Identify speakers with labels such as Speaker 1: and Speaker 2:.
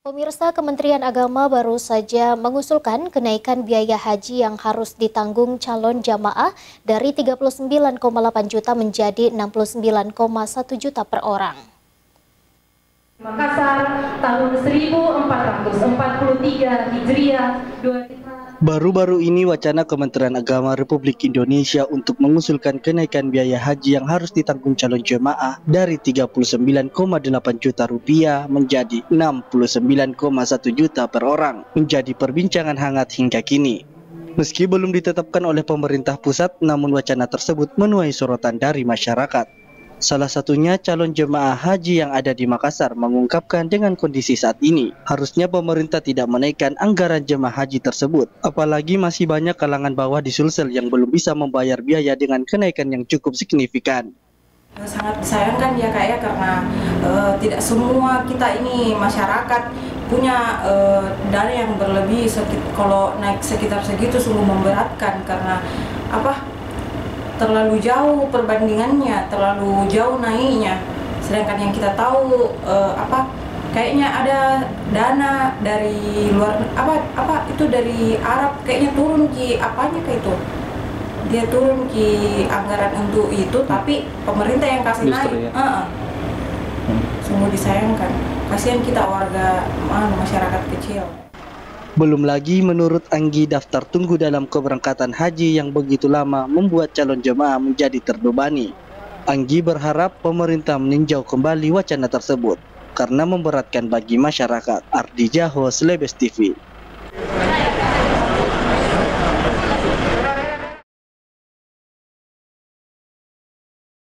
Speaker 1: Pemirsa, Kementerian Agama baru saja mengusulkan kenaikan biaya haji yang harus ditanggung calon jamaah dari 39,8 juta menjadi 69,1 juta per orang.
Speaker 2: Makassar tahun 1443 Hijriah.
Speaker 3: Baru-baru ini wacana Kementerian Agama Republik Indonesia untuk mengusulkan kenaikan biaya haji yang harus ditanggung calon jemaah dari 39,8 juta rupiah menjadi 69,1 juta per orang menjadi perbincangan hangat hingga kini. Meski belum ditetapkan oleh pemerintah pusat, namun wacana tersebut menuai sorotan dari masyarakat. Salah satunya calon jemaah haji yang ada di Makassar mengungkapkan dengan kondisi saat ini, harusnya pemerintah tidak menaikkan anggaran jemaah haji tersebut. Apalagi masih banyak kalangan bawah di Sulsel yang belum bisa membayar biaya dengan kenaikan yang cukup signifikan.
Speaker 2: Sangat disayangkan ya Kak ya, karena tidak semua kita ini masyarakat punya dana yang berlebih. Kalau naik sekitar segitu sungguh memberatkan karena terlalu jauh perbandingannya, terlalu jauh naiknya. Sedangkan yang kita tahu kayaknya ada dana dari luar itu dari Arab kayaknya turun ki apanya kayak itu. Dia turun ki anggaran untuk itu, tapi pemerintah yang kasih naik. Sungguh disayangkan. Kasihan kita warga masyarakat kecil.
Speaker 3: Belum lagi menurut Anggi, daftar tunggu dalam keberangkatan haji yang begitu lama membuat calon jemaah menjadi terbebani. Anggi berharap pemerintah meninjau kembali wacana tersebut karena memberatkan bagi masyarakat. Ardi Jaho, Slebes TV.